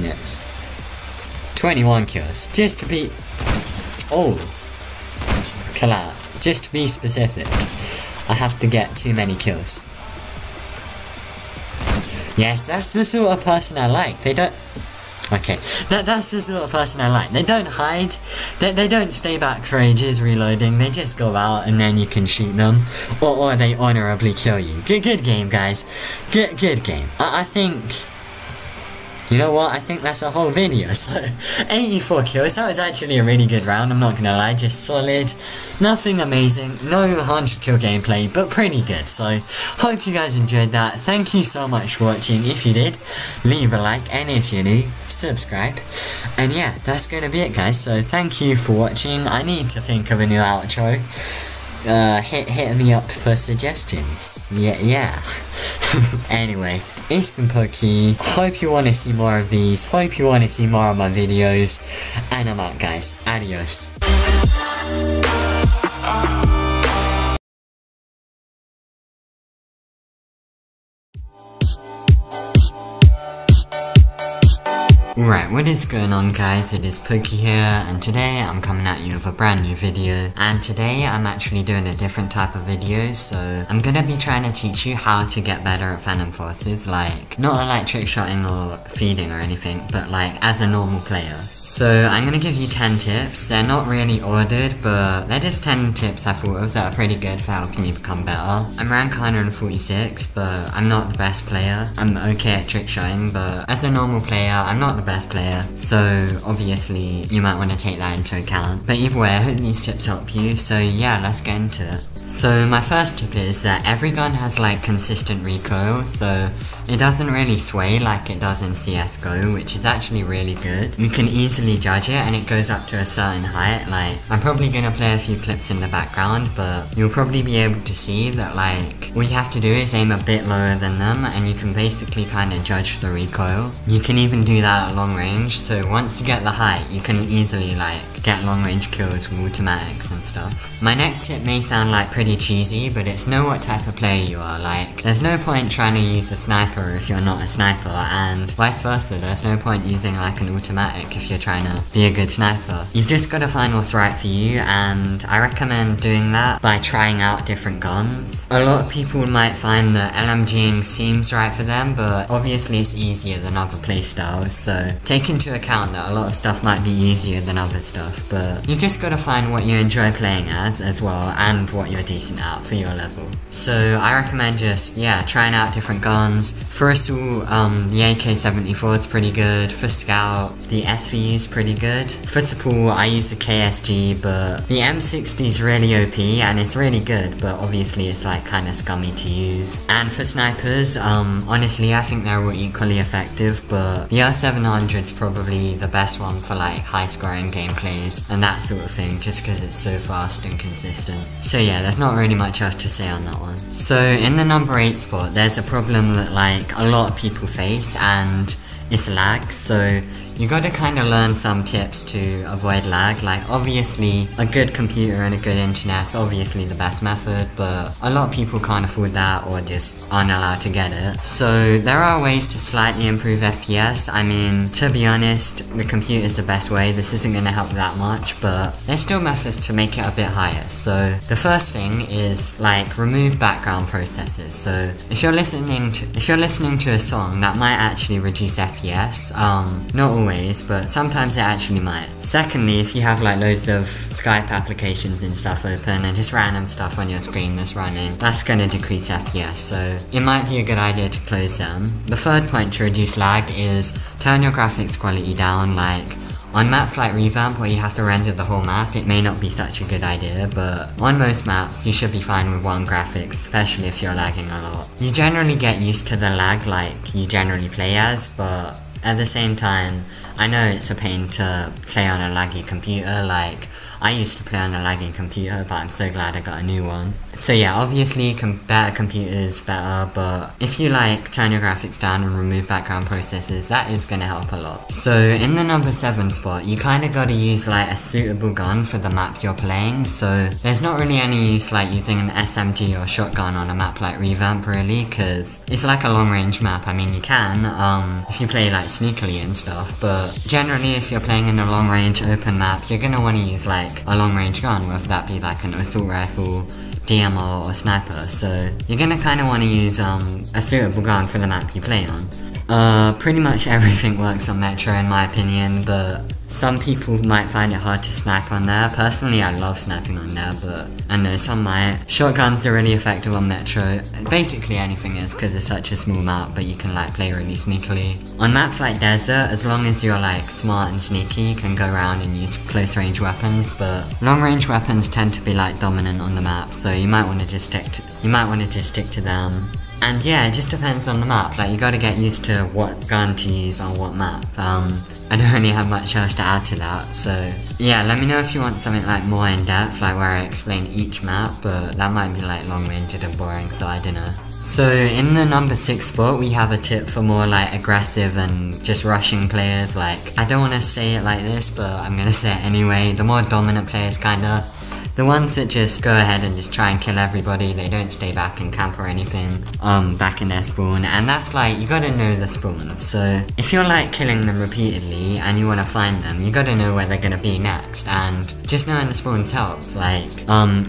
minutes. 21 kills. Just to be... Oh! Collab. Just to be specific, I have to get too many kills. Yes, that's the sort of person I like. They don't... Okay, that's the sort of person I like. They don't hide, they don't stay back for ages reloading, they just go out and then you can shoot them, or they honorably kill you. Good game, guys. Good game. I think... You know what, I think that's a whole video, so 84 kills, that was actually a really good round, I'm not gonna lie, just solid, nothing amazing, no 100 kill gameplay, but pretty good, so hope you guys enjoyed that. Thank you so much for watching. If you did, leave a like, and if you're new, subscribe, and yeah, that's gonna be it guys, so thank you for watching. I need to think of a new outro. Hit me up for suggestions. Yeah. Anyway, it's been Pokey. Hope you want to see more of these. Hope you want to see more of my videos. And I'm out, guys. Adios. Right, what is going on guys, it is Pokey here, and today I'm coming at you with a brand new video, and today I'm actually doing a different type of video, so I'm gonna be trying to teach you how to get better at Phantom Forces, like, not like trick shotting or feeding or anything, but like as a normal player. So I'm gonna give you 10 tips. They're not really ordered, but they're just 10 tips I thought of that are pretty good for helping you become better. I'm rank 146, but I'm not the best player. I'm okay at trick shotting, but as a normal player, I'm not the best player. So obviously, you might want to take that into account. But either way, I hope these tips help you. So yeah, let's get into it. So my first tip is that every gun has like consistent recoil, so it doesn't really sway like it does in CSGO, which is actually really good. You can easily judge it and it goes up to a certain height. Like, I'm probably gonna play a few clips in the background, but you'll probably be able to see that like, all you have to do is aim a bit lower than them and you can basically kind of judge the recoil. You can even do that at long range, so once you get the height, you can easily like get long range kills with automatics and stuff. My next tip may sound like pretty cheesy, but it's know what type of player you are. Like, there's no point trying to use a sniper if you're not a sniper, and vice versa, there's no point using like an automatic if you're trying to be a good sniper. You've just got to find what's right for you, and I recommend doing that by trying out different guns. A lot of people might find that LMGing seems right for them, but obviously it's easier than other playstyles, so take into account that a lot of stuff might be easier than other stuff. But you just gotta find what you enjoy playing as well, and what you're decent at for your level. So I recommend just, yeah, trying out different guns. First of all, the AK-74 is pretty good. For Scout, the SVU is pretty good. For support, I use the KSG, but the M60 is really OP, and it's really good, but obviously it's like kinda scummy to use. And for snipers, honestly I think they're all equally effective, but the R700 is probably the best one for like high scoring gameplays and that sort of thing, just because it's so fast and consistent. So yeah, there's not really much else to say on that one. So in the number 8 spot, there's a problem that like a lot of people face, and it's lag. So you gotta kinda learn some tips to avoid lag. Like, obviously a good computer and a good internet is obviously the best method, but a lot of people can't afford that or just aren't allowed to get it. So there are ways to slightly improve FPS. I mean, to be honest, the computer is the best way. This isn't gonna help that much, but there's still methods to make it a bit higher. So the first thing is like remove background processes. So if you're listening to a song, that might actually reduce FPS. Not always, but sometimes it actually might. Secondly, if you have like loads of Skype applications and stuff open and just random stuff on your screen that's running, that's gonna decrease FPS, so it might be a good idea to close them. The third point to reduce lag is turn your graphics quality down. Like, on maps like Revamp where you have to render the whole map, it may not be such a good idea, but on most maps you should be fine with one graphics, especially if you're lagging a lot. You generally get used to the lag like you generally play as, but at the same time, I know it's a pain to play on a laggy computer. Like, I used to play on a laggy computer, but I'm so glad I got a new one. So yeah, obviously better computers better, but if you like turn your graphics down and remove background processes, that is gonna help a lot. So in the number 7 spot, you kinda gotta use like a suitable gun for the map you're playing. So there's not really any use like using an SMG or shotgun on a map like Revamp really, cause it's like a long range map. I mean, you can, if you play like sneakily and stuff, but generally if you're playing in a long range open map, you're gonna want to use like a long range gun, whether that be like an assault rifle, DMR or sniper, so you're gonna kinda wanna use a suitable gun for the map you play on. Pretty much everything works on Metro in my opinion, but some people might find it hard to snipe on there. Personally, I love sniping on there, but I know some might. Shotguns are really effective on Metro. Basically anything is, because it's such a small map, but you can like play really sneakily. On maps like Desert, as long as you're like smart and sneaky, you can go around and use close range weapons, but long range weapons tend to be like dominant on the map, so you might want to just stick to them. And yeah, it just depends on the map, like you gotta get used to what gun to use on what map. I don't really have much else to add to that, so yeah, let me know if you want something like more in depth, like where I explain each map, but that might be like long-winded and boring, so I don't know. So in the number 6 spot, we have a tip for more like aggressive and just rushing players. Like, I don't want to say it like this, but I'm gonna say it anyway. The more dominant players kinda. The ones that just go ahead and just try and kill everybody, they don't stay back and camp or anything, back in their spawn, and that's like, you gotta know the spawns, so if you're like killing them repeatedly and you wanna find them, you gotta know where they're gonna be next, and just knowing the spawns helps. Like,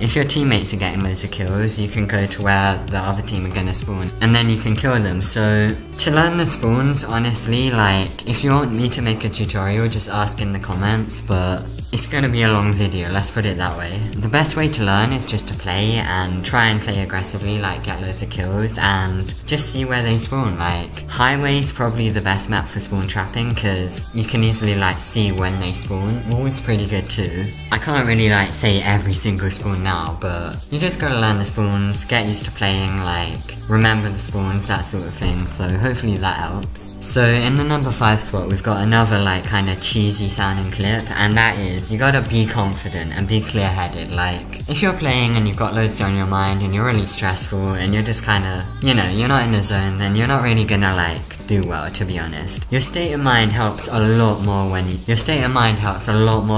if your teammates are getting loads of kills, you can go to where the other team are gonna spawn, and then you can kill them. So, to learn the spawns, honestly, like, if you want me to make a tutorial, just ask in the comments, but it's gonna be a long video, let's put it that way. The best way to learn is just to play and try and play aggressively, like get loads of kills and just see where they spawn. Like, Highway's probably the best map for spawn trapping because you can easily like see when they spawn. Wall's pretty good too. I can't really like say every single spawn now, but you just gotta learn the spawns, get used to playing, like remember the spawns, that sort of thing, so hopefully that helps. So in the number 5 spot, we've got another like kind of cheesy sounding clip, and that is, you gotta be confident and be clear-headed. Like, if you're playing and you've got loads on your mind and you're really stressful and you're just kinda, you know, you're not in the zone, then you're not really gonna like do well, to be honest. Your state of mind helps a lot more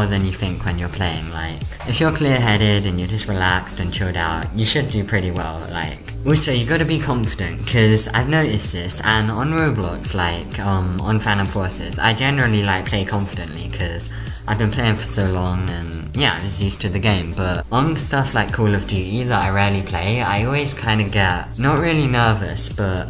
than you think when you're playing. Like, if you're clear-headed and you're just relaxed and chilled out, you should do pretty well. Like, also, you gotta be confident, because I've noticed this, and on Roblox, like, on Phantom Forces, I generally, like, play confidently, because I've been playing for so long, and, yeah, I'm just used to the game, but on stuff like Call of Duty that I rarely play, I always kinda get, not really nervous, but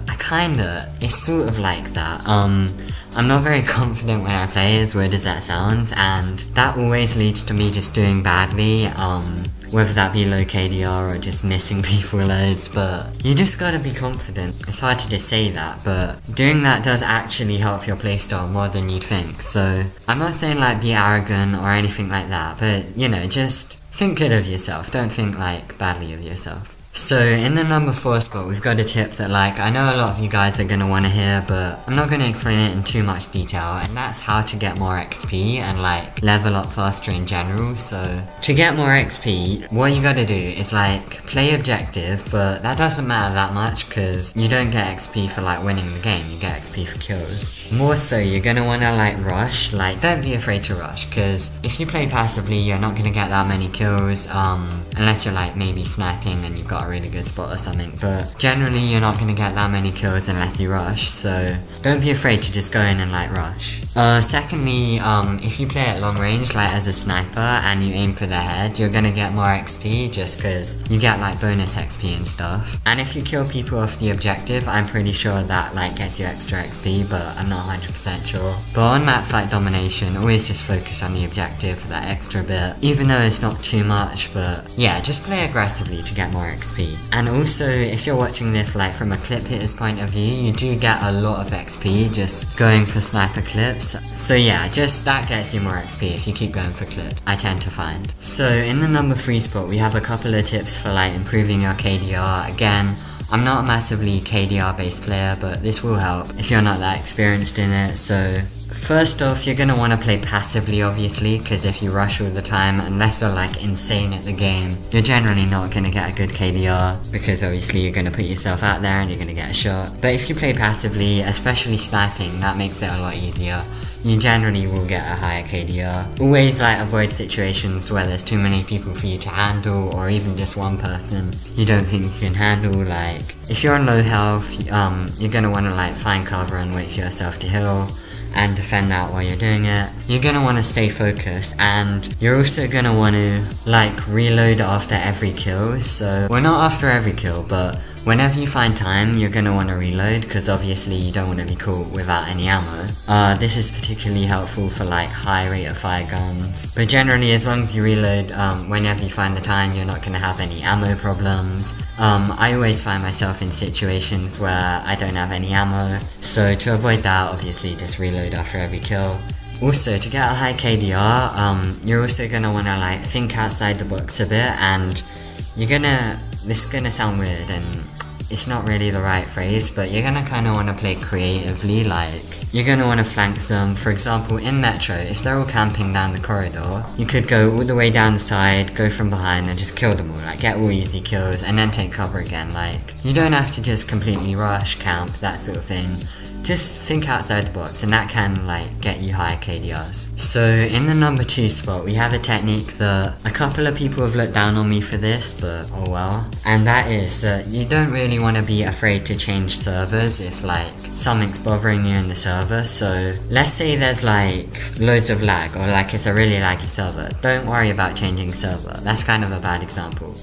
it's sort of like that. I'm not very confident when I play, as weird as that sounds, and that always leads to me just doing badly, whether that be low KDR or just missing people loads, but you just gotta be confident. It's hard to just say that, but doing that does actually help your playstyle more than you'd think. So I'm not saying like be arrogant or anything like that, but you know, just think good of yourself, don't think like badly of yourself. So in the number 4 spot, we've got a tip that like, I know a lot of you guys are going to want to hear, but I'm not going to explain it in too much detail, and that's how to get more XP and like level up faster in general. So to get more XP, what you got to do is like play objective, but that doesn't matter that much because you don't get XP for like winning the game, you get XP for kills. More so, you're going to want to like rush, like don't be afraid to rush, because if you play passively, you're not going to get that many kills, unless you're like maybe sniping and you've got a really good spot or something, but generally you're not going to get that many kills unless you rush, so don't be afraid to just go in and like rush. Secondly, if you play at long range like as a sniper and you aim for their head, you're going to get more XP just because you get like bonus XP and stuff, and if you kill people off the objective, I'm pretty sure that like gets you extra XP, but I'm not 100% sure. But on maps like Domination, always just focus on the objective for that extra bit, even though it's not too much, but yeah, just play aggressively to get more XP. And also, if you're watching this like from a clip hitter's point of view, you do get a lot of XP just going for sniper clips. So yeah, just that gets you more XP if you keep going for clips, I tend to find. So in the number 3 spot, we have a couple of tips for like improving your KDR. Again, I'm not a massively KDR based player, but this will help if you're not that experienced in it. So first off, you're going to want to play passively obviously, because if you rush all the time, unless you're like insane at the game, you're generally not going to get a good KDR, because obviously you're going to put yourself out there and you're going to get a shot. But if you play passively, especially sniping, that makes it a lot easier. You generally will get a higher KDR. Always like avoid situations where there's too many people for you to handle, or even just one person you don't think you can handle. Like if you're on low health, you're gonna want to like find cover and wait for yourself to heal. and defend that while you're doing it. You're gonna want to stay focused, and you're also gonna want to like reload after every kill. So, well, not after every kill, but whenever you find time, you're gonna want to reload, because obviously you don't want to be caught without any ammo. This is particularly helpful for like high rate of fire guns, but generally as long as you reload whenever you find the time, you're not gonna have any ammo problems. I always find myself in situations where I don't have any ammo, so to avoid that, obviously just reload after every kill. Also, to get a high KDR, you're also gonna wanna like think outside the box a bit, and this is gonna sound weird and it's not really the right phrase, but you're gonna kinda wanna play creatively. Like, you're gonna wanna flank them. For example, in Metro, if they're all camping down the corridor, you could go all the way down the side, go from behind and just kill them all, like get all easy kills and then take cover again. Like, you don't have to just completely rush, camp, that sort of thing. Just think outside the box, and that can like get you higher KDRs. So in the number 2 spot, we have a technique that a couple of people have looked down on me for this, but oh well. And that is that you don't really want to be afraid to change servers if like something's bothering you in the server. So let's say there's like loads of lag, or like it's a really laggy server. Don't worry about changing server. That's kind of a bad example.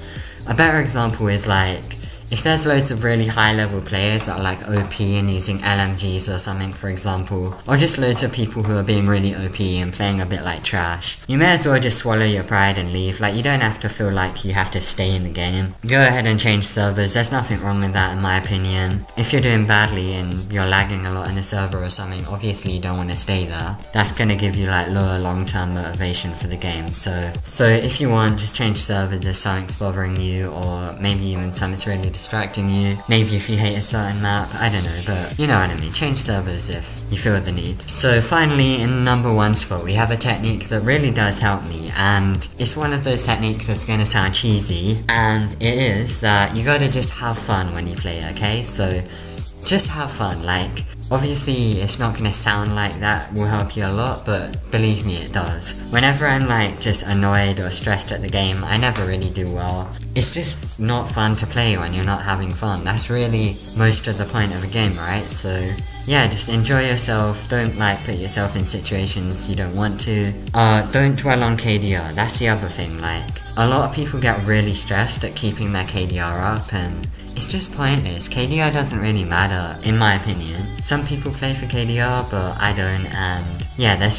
A better example is like, if there's loads of really high level players that are like OP and using LMGs or something, for example, or just loads of people who are being really OP and playing a bit like trash, you may as well just swallow your pride and leave. Like, you don't have to feel like you have to stay in the game. Go ahead and change servers, there's nothing wrong with that in my opinion. If you're doing badly and you're lagging a lot in a server or something, obviously you don't want to stay there. That's gonna give you like lower long-term motivation for the game. So if you want, just change servers if something's bothering you, or maybe even something's really distracting you. Maybe if you hate a certain map, I don't know, but you know what I mean. Change servers if you feel the need. So finally, in number 1 spot, we have a technique that really does help me, and it's one of those techniques that's gonna sound cheesy, and it is that you gotta just have fun when you play, okay? So just have fun. Like, obviously it's not gonna sound like that will help you a lot, but believe me, it does. Whenever I'm like just annoyed or stressed at the game, I never really do well. It's just not fun to play when you're not having fun. That's really most of the point of a game, right? So yeah, just enjoy yourself. Don't like put yourself in situations you don't want to. Don't dwell on KDR. That's the other thing. Like, a lot of people get really stressed at keeping their KDR up, and it's just pointless. KDR doesn't really matter, in my opinion. Some people play for KDR, but I don't, and yeah,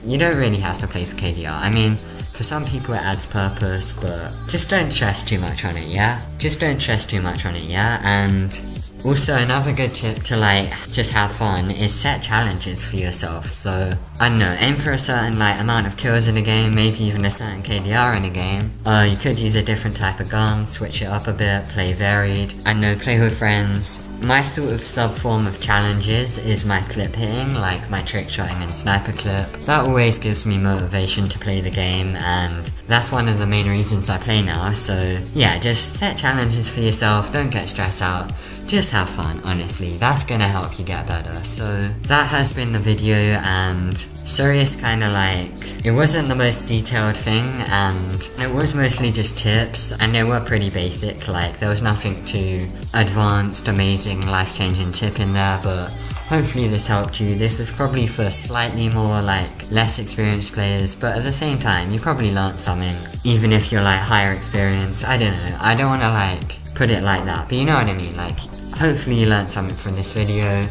you don't really have to play for KDR. I mean, for some people it adds purpose, but just don't stress too much on it, yeah? Just don't stress too much on it, yeah? And also, another good tip to like just have fun is set challenges for yourself. So I don't know, aim for a certain like amount of kills in a game, maybe even a certain KDR in a game. You could use a different type of gun, switch it up a bit, play varied. I don't know, play with friends. My sort of sub-form of challenges is my clip hitting, like my trick shotting and sniper clip. That always gives me motivation to play the game, and that's one of the main reasons I play now. So yeah, just set challenges for yourself, don't get stressed out. Just have fun, honestly. That's gonna help you get better. So that has been the video, and sorry it's kinda like, it wasn't the most detailed thing, and it was mostly just tips, and they were pretty basic. Like, there was nothing too advanced, amazing, life-changing tip in there, but hopefully this helped you. This was probably for slightly more like less experienced players, but at the same time you probably learned something, even if you're like higher experienced. I don't know, I don't wanna like put it like that, but you know what I mean. Like, hopefully you learned something from this video.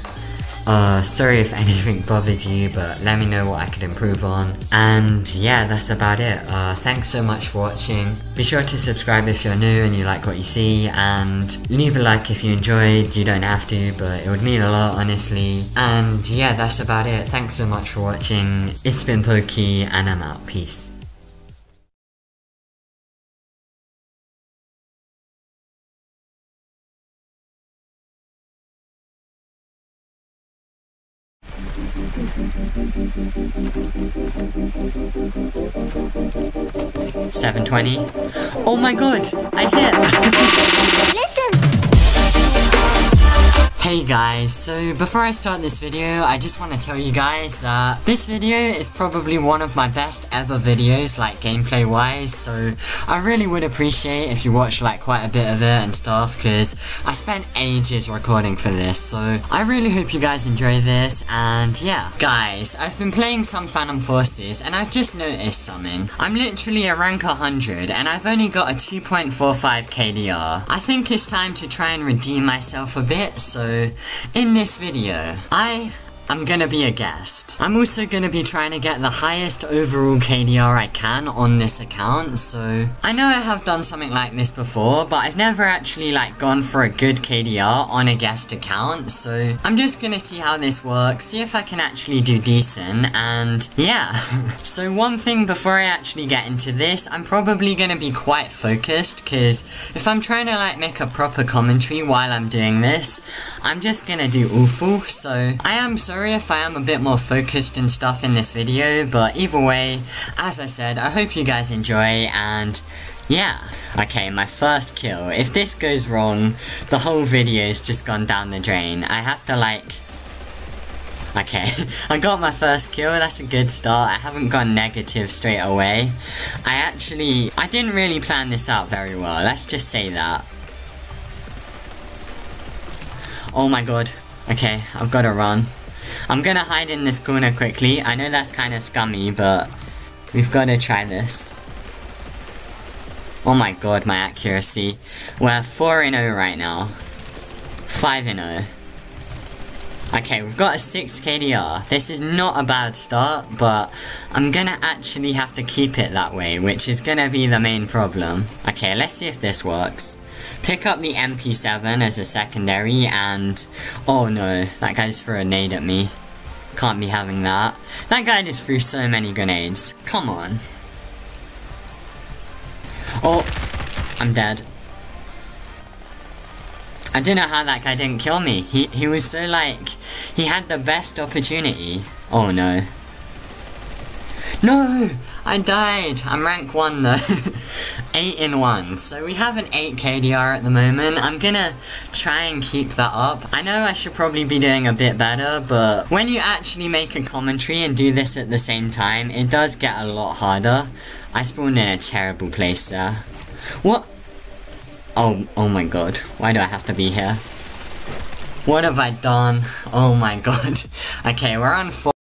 Sorry if anything bothered you, but let me know what I could improve on. And yeah, that's about it. Thanks so much for watching. Be sure to subscribe if you're new and you like what you see, and leave a like if you enjoyed. You don't have to, but it would mean a lot, honestly. And yeah, that's about it. Thanks so much for watching. It's been Pokey, and I'm out. Peace. $720. Oh my god, I hit! Listen! Hey guys, so before I start this video, I just want to tell you guys that this video is probably one of my best ever videos, like gameplay wise, so I really would appreciate if you watch like quite a bit of it and stuff, because I spent ages recording for this, so I really hope you guys enjoy this. And yeah, guys, I've been playing some Phantom Forces and I've just noticed something. I'm literally a rank 100 and I've only got a 2.45 KDR. I think it's time to try and redeem myself a bit, so in this video, I'm gonna be a guest. I'm also gonna be trying to get the highest overall KDR I can on this account, so I know I have done something like this before, but I've never actually like gone for a good KDR on a guest account, so I'm just gonna see how this works, see if I can actually do decent, and yeah. So one thing before I actually get into this, I'm probably gonna be quite focused, because if I'm trying to like make a proper commentary while I'm doing this, I'm just gonna do awful, so I am sorry if I am a bit more focused and stuff in this video, but either way, as I said, I hope you guys enjoy, and yeah. Okay, my first kill. If this goes wrong, the whole video's just gone down the drain. I have to like... Okay, I got my first kill, that's a good start. I haven't gone negative straight away. I didn't really plan this out very well, let's just say that. Oh my god. Okay, I've got to run. I'm gonna hide in this corner quickly. I know that's kind of scummy, but we've got to try this. Oh my god, my accuracy. We're 4-0 right now. 5-0. Okay, we've got a 6 KDR. This is not a bad start, but I'm gonna actually have to keep it that way, which is gonna be the main problem. Okay, let's see if this works. Pick up the MP7 as a secondary, and oh no, that guy just threw a nade at me. Can't be having that. That guy just threw so many grenades. Come on. Oh, I'm dead. I don't know how that guy didn't kill me. He was so like, he had the best opportunity. Oh no. No! I died! I'm rank 1 though. 8-1. So we have an 8 KDR at the moment. I'm gonna try and keep that up. I know I should probably be doing a bit better, but when you actually make a commentary and do this at the same time, it does get a lot harder. I spawned in a terrible place there. What? Oh my god. Why do I have to be here? What have I done? Oh my god. Okay, we're on 4.